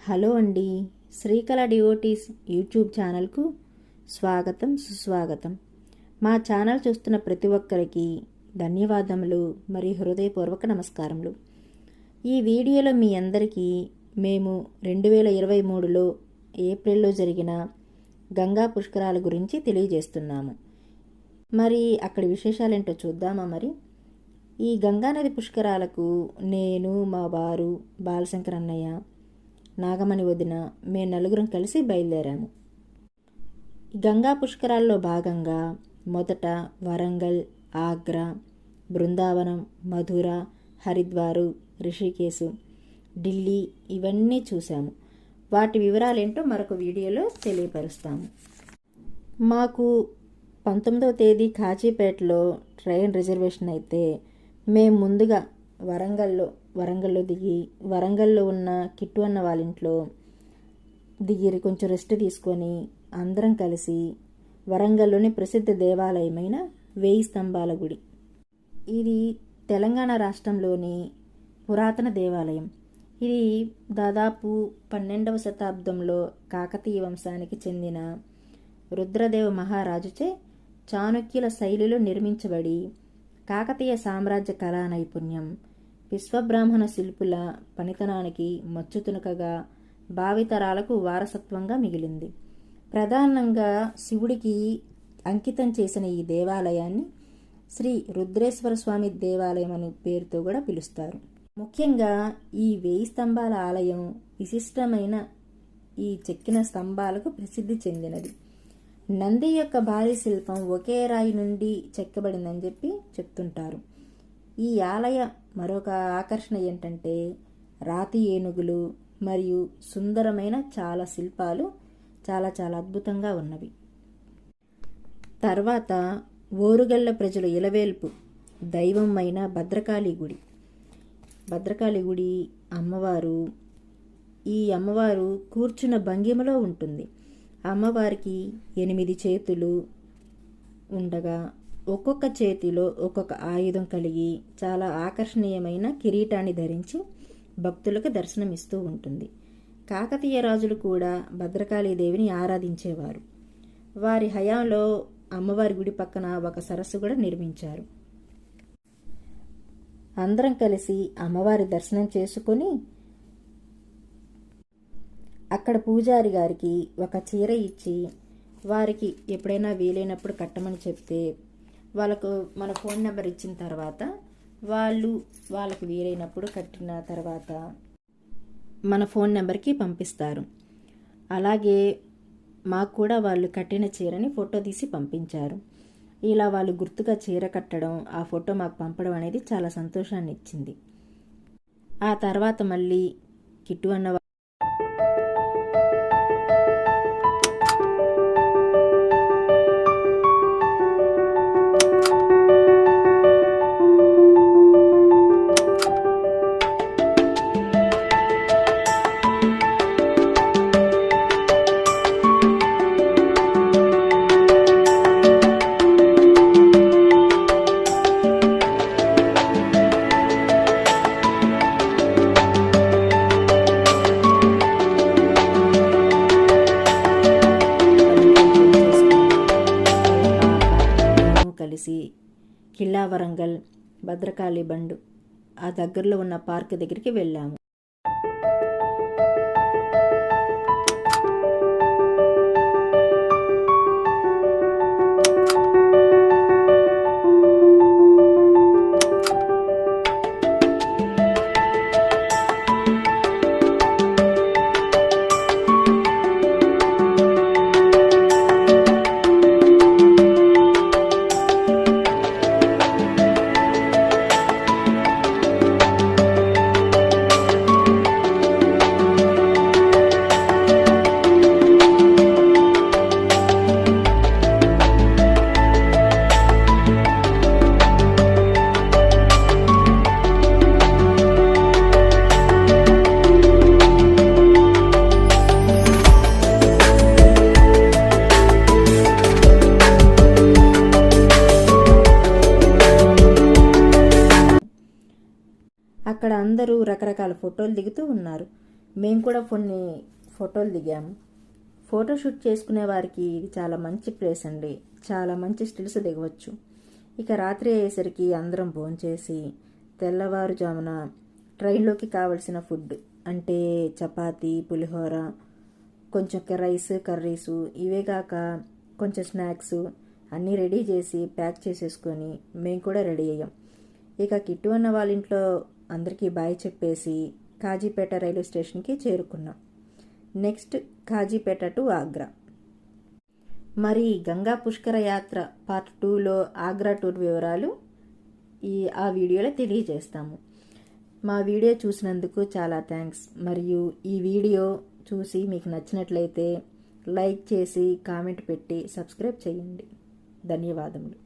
Hello అండి, Srikala devotees YouTube ఛానల్కు స్వాగతం సుస్వాగతం. మా ఛానల్ చూస్తున్న ప్రతి ఒక్కరికి ధన్యవాదములు మరియు హృదయపూర్వక నమస్కారములు. ఈ వీడియోలో మీ అందరికీ మేము 2023లో ఏప్రిల్లో జరిగిన గంగా పుష్కరాల గురించి తెలియజేస్తున్నాము. మరి అక్కడి విశేషాలేంటో చూద్దామా? మరి ఈ గంగానది పుష్కరాలకు నేను, మా వారు, బాలశంకర్ అన్నయ్య, నాగమణి వదిన, మేము నలుగురం కలిసి బయలుదేరాము. గంగా పుష్కరాల్లో భాగంగా మొదట వరంగల్, ఆగ్రా, బృందావనం, మధుర, హరిద్వారు, రిషికేశు, ఢిల్లీ ఇవన్నీ చూసాము. వాటి వివరాలేంటో మరొక వీడియోలో తెలియపరుస్తాము. మాకు 19వ తేదీ కాజీపేటలో ట్రైన్ రిజర్వేషన్ అయితే మేము ముందుగా వరంగల్లో దిగి వరంగల్లో ఉన్న కిట్టు అన్న వాళ్ళ ఇంట్లో దిగి కొంచెం రెస్ట్ తీసుకొని అందరం కలిసి వరంగల్లోని ప్రసిద్ధ దేవాలయమైన 1000 స్తంభాల గుడి, ఇది తెలంగాణ రాష్ట్రంలోని పురాతన దేవాలయం. ఇది దాదాపు 12వ శతాబ్దంలో కాకతీయ వంశానికి చెందిన రుద్రదేవ మహారాజుచే చాణుక్యుల శైలిలో నిర్మించబడి కాకతీయ సామ్రాజ్య కళా నైపుణ్యం, విశ్వబ్రాహ్మణ శిల్పుల పనితనానికి మచ్చుతునకగా భావితరాలకు వారసత్వంగా మిగిలింది. ప్రధానంగా శివుడికి అంకితం చేసిన ఈ దేవాలయాన్ని శ్రీ రుద్రేశ్వర స్వామి దేవాలయం అనే పేరుతో కూడా పిలుస్తారు. ముఖ్యంగా ఈ 1000 స్తంభాల ఆలయం విశిష్టమైన ఈ చెక్కిన స్తంభాలకు ప్రసిద్ధి చెందినది. నంది యొక్క భారీ శిల్పం ఒకే రాయి నుండి చెక్కబడిందని చెప్తుంటారు. ఈ ఆలయ మరొక ఆకర్షణ ఏంటంటే రాతి ఏనుగులు మరియు సుందరమైన చాలా శిల్పాలు చాలా చాలా అద్భుతంగా ఉన్నవి. తర్వాత ఓరుగల్ల ప్రజల ఇలవేల్పు దైవం అయిన భద్రకాళి గుడి అమ్మవారు. ఈ అమ్మవారు కూర్చున్న భంగిమలో ఉంటుంది. అమ్మవారికి 8 చేతులు ఉండగా ఒక్కొక్క చేతిలో ఒక్కొక్క ఆయుధం కలిగి చాలా ఆకర్షణీయమైన కిరీటాన్ని ధరించి భక్తులకు దర్శనమిస్తూ ఉంటుంది. కాకతీయ రాజులు కూడా భద్రకాళీదేవిని ఆరాధించేవారు. వారి హయాంలో అమ్మవారి గుడి పక్కన ఒక సరస్సు కూడా నిర్మించారు. అందరం కలిసి అమ్మవారి దర్శనం చేసుకొని అక్కడ పూజారి గారికి ఒక చీర ఇచ్చి వారికి ఎప్పుడైనా వీలైనప్పుడు కట్టమని చెప్తే వాళ్ళకు మన ఫోన్ నెంబర్ ఇచ్చిన తర్వాత వాళ్ళకు వీలైనప్పుడు కట్టిన తర్వాత మన ఫోన్ నెంబర్కి పంపిస్తారు. అలాగే మాకు కూడా వాళ్ళు కట్టిన చీరని ఫోటో తీసి పంపించారు. ఇలా వాళ్ళు గుర్తుగా చీర కట్టడం, ఆ ఫోటో మాకు పంపడం అనేది చాలా సంతోషాన్ని ఇచ్చింది. ఆ తర్వాత మళ్ళీ కిట్టు అన్న కలిసి కిల్లా వరంగల్ భద్రకాళి బండు ఆ దగ్గరలో ఉన్న పార్క్ దగ్గరికి వెళ్ళాము. అక్కడ అందరూ రకరకాల ఫోటోలు దిగుతూ ఉన్నారు. మేము కూడా కొన్ని ఫోటోలు దిగాము. ఫోటోషూట్ చేసుకునే వారికి ఇది చాలా మంచి ప్లేస్ అండి. చాలా మంచి స్టిల్స్ దిగవచ్చు. ఇక రాత్రి అయ్యేసరికి అందరం భోంచేసి తెల్లవారుజామున ట్రైన్లోకి కావలసిన ఫుడ్ అంటే చపాతీ, పులిహోర, కొంచెం రైస్, కర్రీసు, ఇవే కాక కొంచెం స్నాక్స్ అన్నీ రెడీ చేసి ప్యాక్ చేసేసుకొని మేము కూడా రెడీ అయ్యాం. ఇక కిట్టు అన్న వాళ్ళ ఇంట్లో అందరికీ బాయ్ చెప్పేసి కాజీపేట రైల్వే స్టేషన్కి చేరుకున్నాం. Next Kazipet to Agra. మరి గంగా పుష్కర యాత్ర పార్ట్ 2లో ఆగ్రా టూర్ వివరాలు ఆ వీడియోలో తెలియజేస్తాము. మా వీడియో చూసినందుకు చాలా థ్యాంక్స్. మరియు ఈ వీడియో చూసి మీకు నచ్చినట్లయితే లైక్ చేసి కామెంట్ పెట్టి సబ్స్క్రైబ్ చేయండి. ధన్యవాదములు.